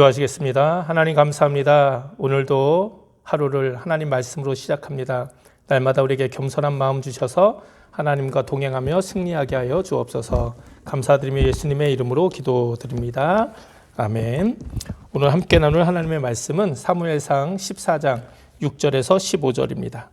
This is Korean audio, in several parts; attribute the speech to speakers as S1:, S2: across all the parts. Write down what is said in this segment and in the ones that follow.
S1: 기도하시겠습니다. 하나님 감사합니다. 오늘도 하루를 하나님 말씀으로 시작합니다. 날마다 우리에게 겸손한 마음 주셔서 하나님과 동행하며 승리하게 하여 주옵소서. 감사드리며 예수님의 이름으로 기도드립니다. 아멘. 오늘 함께 나눌 하나님의 말씀은 사무엘상 14장 6절에서 15절입니다.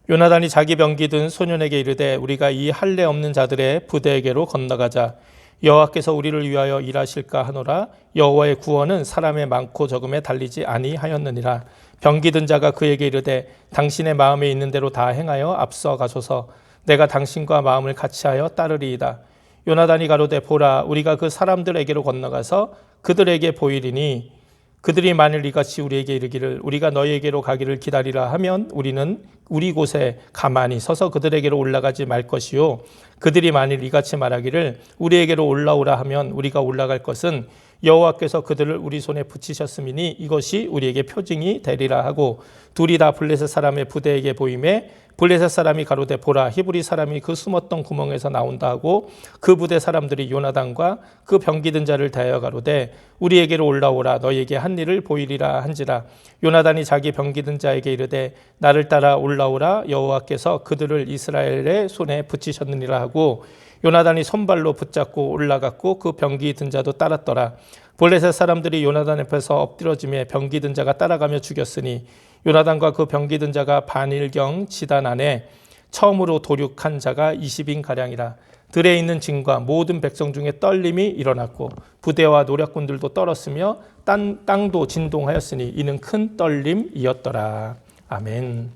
S1: 요나단이 자기 병기 든 소년에게 이르되 우리가 이 할례 없는 자들의 부대에게로 건너가자. 여호와께서 우리를 위하여 일하실까 하노라. 여호와의 구원은 사람의 많고 적음에 달리지 아니하였느니라. 병기 든 자가 그에게 이르되 당신의 마음에 있는 대로 다 행하여 앞서 가소서. 내가 당신과 마음을 같이하여 따르리이다. 요나단이 가로되 보라, 우리가 그 사람들에게로 건너가서 그들에게 보이리니 그들이 만일 이같이 우리에게 이르기를 우리가 너희에게로 가기를 기다리라 하면 우리는 우리 곳에 가만히 서서 그들에게로 올라가지 말 것이요, 그들이 만일 이같이 말하기를 우리에게로 올라오라 하면 우리가 올라갈 것은 여호와께서 그들을 우리 손에 붙이셨음이니 이것이 우리에게 표징이 되리라 하고, 둘이 다 블레셋 사람의 부대에게 보이매 블레셋 사람이 가로되 보라, 히브리 사람이 그 숨었던 구멍에서 나온다 하고, 그 부대 사람들이 요나단과 그 병기 든 자를 대하여 가로되 우리에게로 올라오라, 너희에게 한 일을 보이리라 한지라. 요나단이 자기 병기 든 자에게 이르되 나를 따라 올라오라, 여호와께서 그들을 이스라엘의 손에 붙이셨느니라 하고, 요나단이 손발로 붙잡고 올라갔고 그 병기 든 자도 따랐더라. 블레셋 사람들이 요나단 앞에서 엎드러지며 병기 든 자가 따라가며 죽였으니 요나단과 그 병기 든 자가 반일경 지단 안에 처음으로 도륙한 자가 20인가량이라. 들에 있는 진과 모든 백성 중에 떨림이 일어났고 부대와 노략군들도 떨었으며 땅도 진동하였으니 이는 큰 떨림이었더라. 아멘.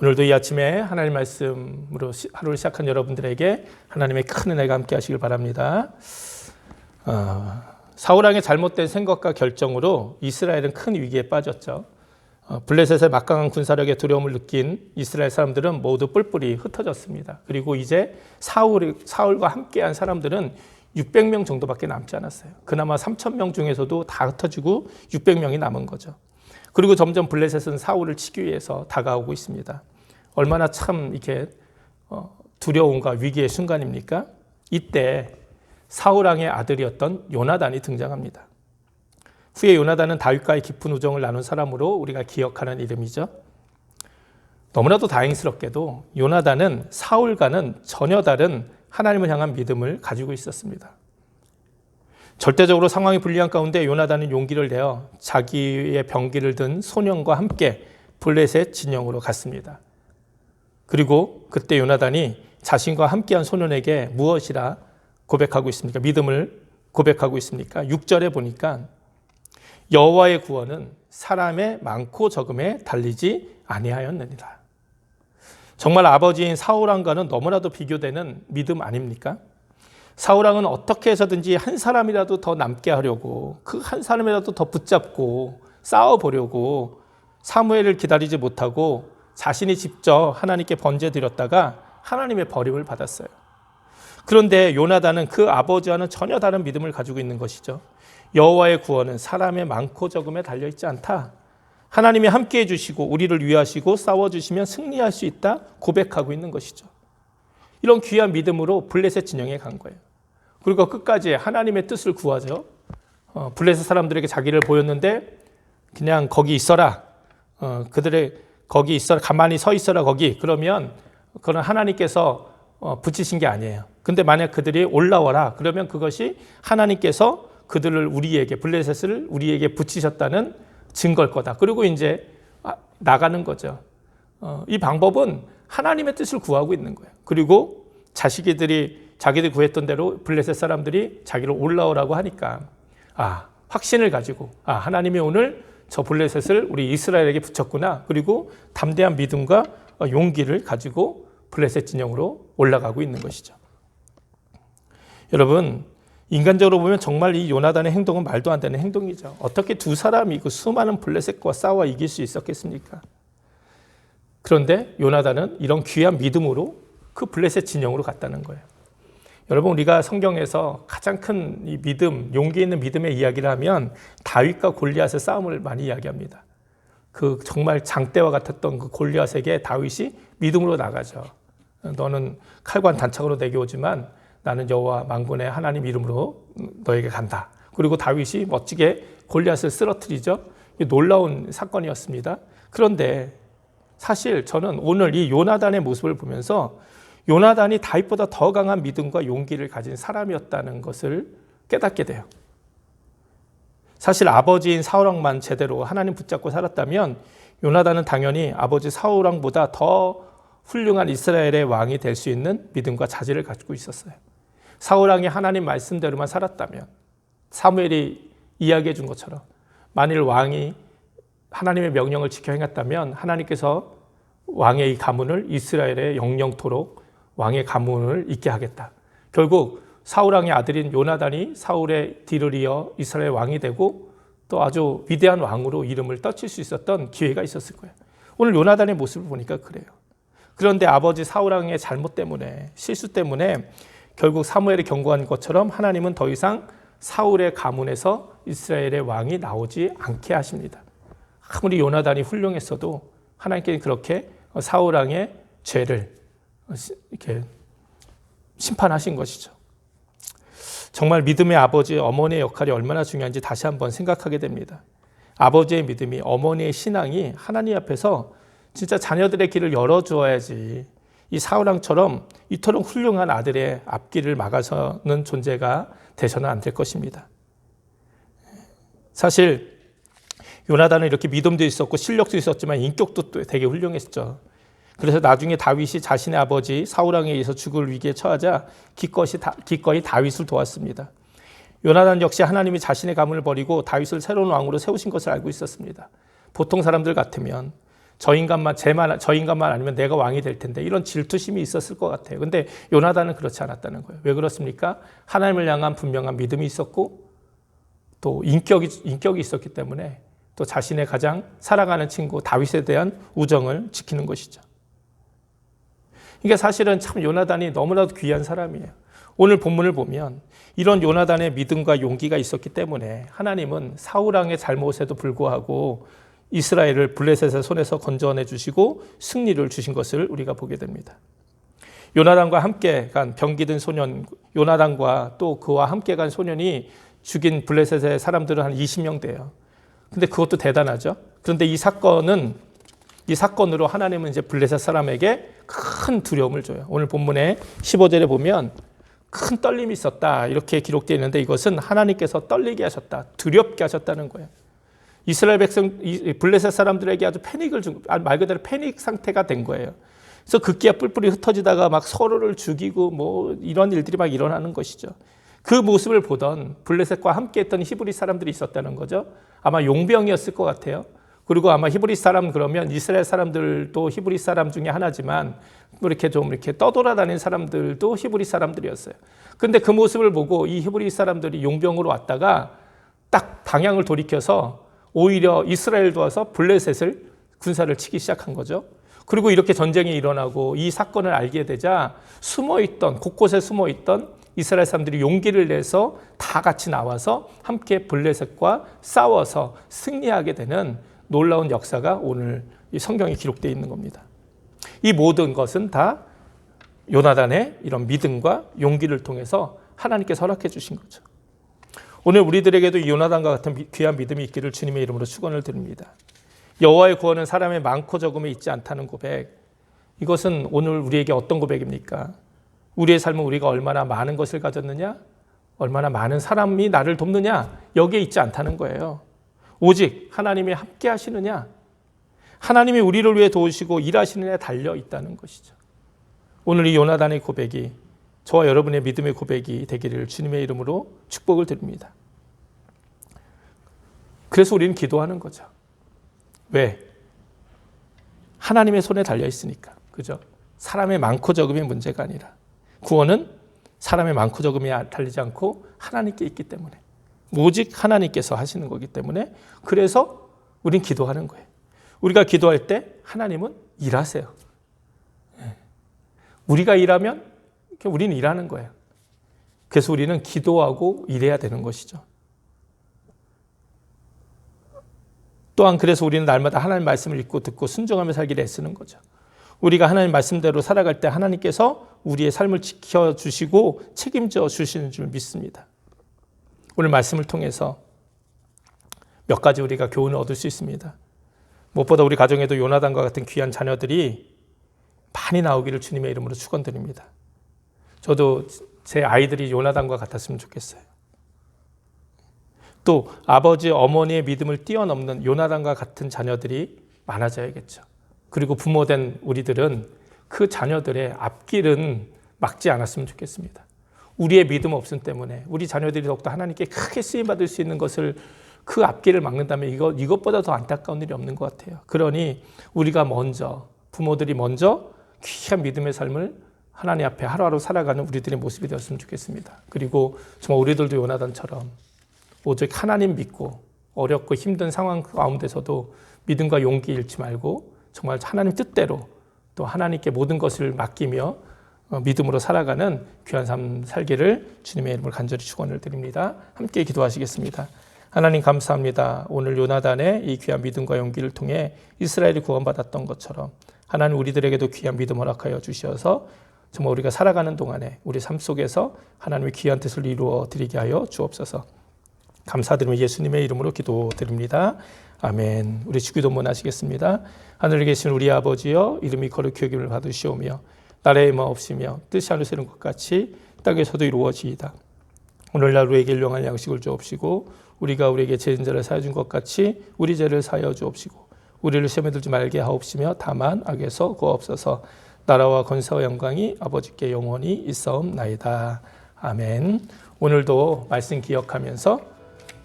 S1: 오늘도 이 아침에 하나님 말씀으로 하루를 시작한 여러분들에게 하나님의 큰 은혜가 함께 하시길 바랍니다. 사울 왕의 잘못된 생각과 결정으로 이스라엘은 큰 위기에 빠졌죠. 블레셋의 막강한 군사력에 두려움을 느낀 이스라엘 사람들은 모두 뿔뿔이 흩어졌습니다. 그리고 이제 사울과 함께한 사람들은 600명 정도밖에 남지 않았어요. 그나마 3,000명 중에서도 다 흩어지고 600명이 남은 거죠. 그리고 점점 블레셋은 사울을 치기 위해서 다가오고 있습니다. 얼마나 참 이렇게 두려움과 위기의 순간입니까? 이때 사울 왕의 아들이었던 요나단이 등장합니다. 후에 요나단은 다윗과의 깊은 우정을 나눈 사람으로 우리가 기억하는 이름이죠. 너무나도 다행스럽게도 요나단은 사울과는 전혀 다른 하나님을 향한 믿음을 가지고 있었습니다. 절대적으로 상황이 불리한 가운데 요나단은 용기를 내어 자기의 병기를 든 소년과 함께 블레셋 진영으로 갔습니다. 그리고 그때 요나단이 자신과 함께한 소년에게 무엇이라 고백하고 있습니까? 믿음을 고백하고 있습니까? 6절에 보니까 여호와의 구원은 사람의 많고 적음에 달리지 아니하였느니라. 정말 아버지인 사울 왕과는 너무나도 비교되는 믿음 아닙니까? 사울 왕은 어떻게 해서든지 한 사람이라도 더 남게 하려고, 그 한 사람이라도 더 붙잡고 싸워보려고 사무엘을 기다리지 못하고 자신이 직접 하나님께 번제드렸다가 하나님의 버림을 받았어요. 그런데 요나단은 그 아버지와는 전혀 다른 믿음을 가지고 있는 것이죠. 여호와의 구원은 사람의 많고 적음에 달려있지 않다. 하나님이 함께해 주시고 우리를 위하시고 싸워주시면 승리할 수 있다 고백하고 있는 것이죠. 이런 귀한 믿음으로 블레셋 진영에 간 거예요. 그리고 끝까지 하나님의 뜻을 구하죠. 블레셋 사람들에게 자기를 보였는데 그냥 거기 있어라. 거기 있어라. 가만히 서 있어라 거기. 그러면 그건 하나님께서 붙이신 게 아니에요. 근데 만약 그들이 올라와라. 그러면 그것이 하나님께서 그들을 우리에게, 블레셋을 우리에게 붙이셨다는 증거일 거다. 그리고 이제 나가는 거죠. 이 방법은 하나님의 뜻을 구하고 있는 거예요. 그리고 자기들이 구했던 대로 블레셋 사람들이 자기를 올라오라고 하니까 확신을 가지고 하나님이 오늘 저 블레셋을 우리 이스라엘에게 붙였구나. 그리고 담대한 믿음과 용기를 가지고 블레셋 진영으로 올라가고 있는 것이죠. 여러분, 인간적으로 보면 정말 이 요나단의 행동은 말도 안 되는 행동이죠. 어떻게 두 사람이 그 수많은 블레셋과 싸워 이길 수 있었겠습니까? 그런데 요나단은 이런 귀한 믿음으로 그 블레셋 진영으로 갔다는 거예요. 여러분, 우리가 성경에서 가장 큰 이 믿음, 용기 있는 믿음의 이야기를 하면 다윗과 골리앗의 싸움을 많이 이야기합니다. 그 정말 장대와 같았던 그 골리앗에게 다윗이 믿음으로 나가죠. 너는 칼과 단창으로 내게 오지만 나는 여호와 만군의 하나님 이름으로 너에게 간다. 그리고 다윗이 멋지게 골리앗을 쓰러뜨리죠. 놀라운 사건이었습니다. 그런데 사실 저는 오늘 이 요나단의 모습을 보면서 요나단이 다윗보다 더 강한 믿음과 용기를 가진 사람이었다는 것을 깨닫게 돼요. 사실 아버지인 사울왕만 제대로 하나님 붙잡고 살았다면 요나단은 당연히 아버지 사울왕보다 더 훌륭한 이스라엘의 왕이 될 수 있는 믿음과 자질을 가지고 있었어요. 사울왕이 하나님 말씀대로만 살았다면, 사무엘이 이야기해 준 것처럼 만일 왕이 하나님의 명령을 지켜 행했다면 하나님께서 왕의 이 가문을 이스라엘의 영영토록 왕의 가문을 있게 하겠다. 결국 사울왕의 아들인 요나단이 사울의 뒤를 이어 이스라엘 왕이 되고 또 아주 위대한 왕으로 이름을 떨칠 수 있었던 기회가 있었을 거예요. 오늘 요나단의 모습을 보니까 그래요. 그런데 아버지 사울왕의 잘못 때문에, 실수 때문에 결국 사무엘이 경고한 것처럼 하나님은 더 이상 사울의 가문에서 이스라엘의 왕이 나오지 않게 하십니다. 아무리 요나단이 훌륭했어도 하나님께는 그렇게 사울왕의 죄를 이렇게 심판하신 것이죠. 정말 믿음의 아버지, 어머니의 역할이 얼마나 중요한지 다시 한번 생각하게 됩니다. 아버지의 믿음이, 어머니의 신앙이 하나님 앞에서 진짜 자녀들의 길을 열어주어야지 이 사울왕처럼 이토록 훌륭한 아들의 앞길을 막아서는 존재가 되서는 안 될 것입니다. 사실 요나단은 이렇게 믿음도 있었고 실력도 있었지만 인격도 되게 훌륭했죠. 그래서 나중에 다윗이 자신의 아버지 사울왕에 의해서 죽을 위기에 처하자 기꺼이 다윗을 도왔습니다. 요나단 역시 하나님이 자신의 가문을 버리고 다윗을 새로운 왕으로 세우신 것을 알고 있었습니다. 보통 사람들 같으면 저 인간만 아니면 내가 왕이 될 텐데 이런 질투심이 있었을 것 같아요. 근데 요나단은 그렇지 않았다는 거예요. 왜 그렇습니까? 하나님을 향한 분명한 믿음이 있었고 또 인격이 있었기 때문에 또 자신의 가장 사랑하는 친구 다윗에 대한 우정을 지키는 것이죠. 이게 사실은 참 요나단이 너무나도 귀한 사람이에요. 오늘 본문을 보면 이런 요나단의 믿음과 용기가 있었기 때문에 하나님은 사울왕의 잘못에도 불구하고 이스라엘을 블레셋의 손에서 건져내 주시고 승리를 주신 것을 우리가 보게 됩니다. 요나단과 함께 간 병기든 소년, 요나단과 또 그와 함께 간 소년이 죽인 블레셋의 사람들은 한 20명 돼요. 근데 그것도 대단하죠. 그런데 이 사건으로 하나님은 이제 블레셋 사람에게 큰 두려움을 줘요. 오늘 본문의 15절에 보면 큰 떨림이 있었다 이렇게 기록되어 있는데 이것은 하나님께서 떨리게 하셨다, 두렵게 하셨다는 거예요. 이스라엘 백성, 블레셋 사람들에게 아주 말 그대로 패닉 상태가 된 거예요. 그래서 급기야 뿔뿔이 흩어지다가 막 서로를 죽이고 뭐 이런 일들이 막 일어나는 것이죠. 그 모습을 보던 블레셋과 함께 했던 히브리 사람들이 있었다는 거죠. 아마 용병이었을 것 같아요. 그리고 아마 히브리 사람 그러면 이스라엘 사람들도 히브리 사람 중에 하나지만 이렇게 떠돌아다니는 사람들도 히브리 사람들이었어요. 근데 그 모습을 보고 이 히브리 사람들이 용병으로 왔다가 딱 방향을 돌이켜서 오히려 이스라엘도 와서 블레셋을 군사를 치기 시작한 거죠. 그리고 이렇게 전쟁이 일어나고 이 사건을 알게 되자 곳곳에 숨어있던 이스라엘 사람들이 용기를 내서 다 같이 나와서 함께 블레셋과 싸워서 승리하게 되는 놀라운 역사가 오늘 이 성경에 기록되어 있는 겁니다. 이 모든 것은 다 요나단의 이런 믿음과 용기를 통해서 하나님께서 허락해 주신 거죠. 오늘 우리들에게도 이 요나단과 같은 귀한 믿음이 있기를 주님의 이름으로 축원을 드립니다. 여호와의 구원은 사람의 많고 적음에 있지 않다는 고백, 이것은 오늘 우리에게 어떤 고백입니까? 우리의 삶은 우리가 얼마나 많은 것을 가졌느냐, 얼마나 많은 사람이 나를 돕느냐, 여기에 있지 않다는 거예요. 오직 하나님이 함께 하시느냐, 하나님이 우리를 위해 도우시고 일하시느냐에 달려 있다는 것이죠. 오늘 이 요나단의 고백이 저와 여러분의 믿음의 고백이 되기를 주님의 이름으로 축복을 드립니다. 그래서 우리는 기도하는 거죠. 왜? 하나님의 손에 달려 있으니까. 그죠? 사람의 많고 적음의 문제가 아니라 구원은 사람의 많고 적음에 달리지 않고 하나님께 있기 때문에, 오직 하나님께서 하시는 거기 때문에, 그래서 우린 기도하는 거예요. 우리가 기도할 때 하나님은 일하세요. 우리가 일하면 우리는 일하는 거예요. 그래서 우리는 기도하고 일해야 되는 것이죠. 또한 그래서 우리는 날마다 하나님 말씀을 읽고 듣고 순종하며 살기를 애쓰는 거죠. 우리가 하나님 말씀대로 살아갈 때 하나님께서 우리의 삶을 지켜주시고 책임져 주시는 줄 믿습니다. 오늘 말씀을 통해서 몇 가지 우리가 교훈을 얻을 수 있습니다. 무엇보다 우리 가정에도 요나단과 같은 귀한 자녀들이 많이 나오기를 주님의 이름으로 축원드립니다. 저도 제 아이들이 요나단과 같았으면 좋겠어요. 또 아버지, 어머니의 믿음을 뛰어넘는 요나단과 같은 자녀들이 많아져야겠죠. 그리고 부모된 우리들은 그 자녀들의 앞길은 막지 않았으면 좋겠습니다. 우리의 믿음 없음 때문에 우리 자녀들이 더욱더 하나님께 크게 쓰임받을 수 있는 것을 그 앞길을 막는다면 이것보다 더 안타까운 일이 없는 것 같아요. 그러니 우리가 먼저, 부모들이 먼저 귀한 믿음의 삶을 하나님 앞에 하루하루 살아가는 우리들의 모습이 되었으면 좋겠습니다. 그리고 정말 우리들도 요나단처럼 오직 하나님 믿고 어렵고 힘든 상황 가운데서도 믿음과 용기 잃지 말고 정말 하나님 뜻대로 또 하나님께 모든 것을 맡기며 믿음으로 살아가는 귀한 삶 살기를 주님의 이름으로 간절히 축원을 드립니다. 함께 기도하시겠습니다. 하나님 감사합니다. 오늘 요나단의 이 귀한 믿음과 용기를 통해 이스라엘이 구원받았던 것처럼 하나님 우리들에게도 귀한 믿음 허락하여 주셔서 정말 우리가 살아가는 동안에 우리 삶 속에서 하나님의 귀한 뜻을 이루어 드리게 하여 주옵소서. 감사드리며 예수님의 이름으로 기도드립니다. 아멘. 우리 주기도문 하시겠습니다. 하늘에 계신 우리 아버지여, 이름이 거룩히 여김을 받으시오며 나라의 마옵시며 뜻이 하늘에서 이룬 것 같이 땅에서도 이루어지이다. 오늘날 우리에게 일용할 양식을 주옵시고 우리가 우리에게 죄진 자를 사하여 준 것 같이 우리 죄를 사하여 주옵시고 우리를 시험에 들지 말게 하옵시며 다만 악에서 구하옵소서. 나라와 권세와 영광이 아버지께 영원히 있사옵나이다. 아멘. 오늘도 말씀 기억하면서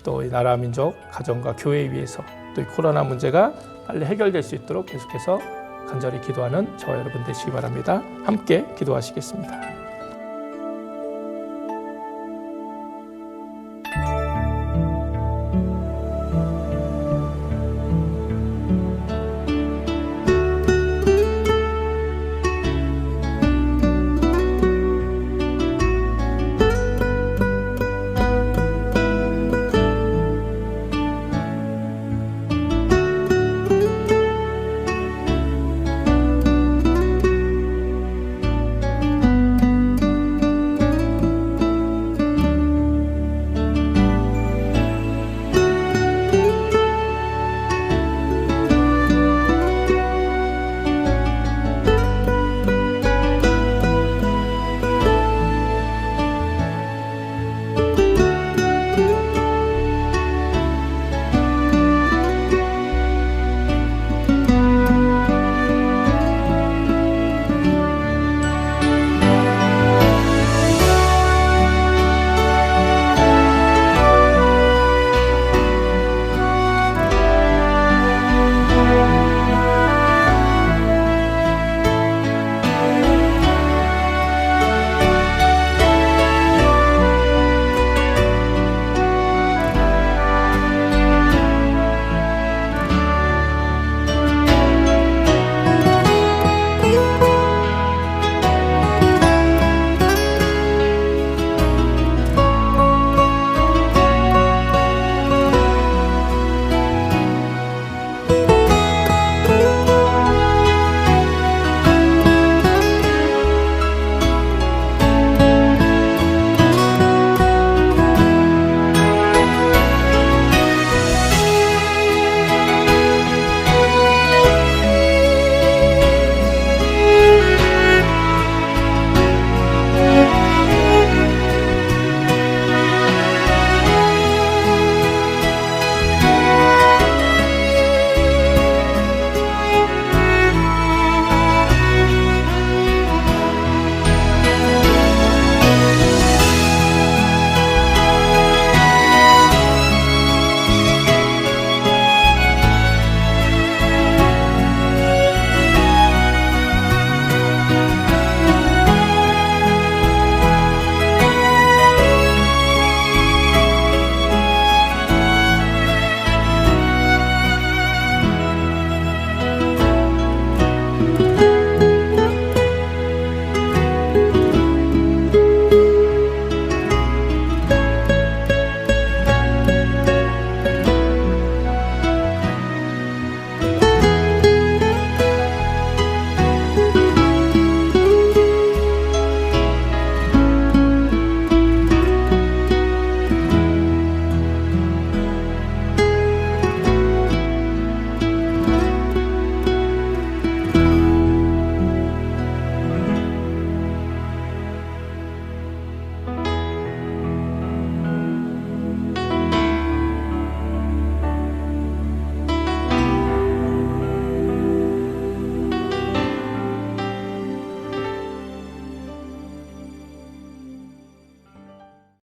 S1: 또 이 나라, 민족, 가정과 교회 위해서 또 이 코로나 문제가 빨리 해결될 수 있도록 계속해서 간절히 기도하는 저와 여러분 되시기 바랍니다. 함께 기도하시겠습니다.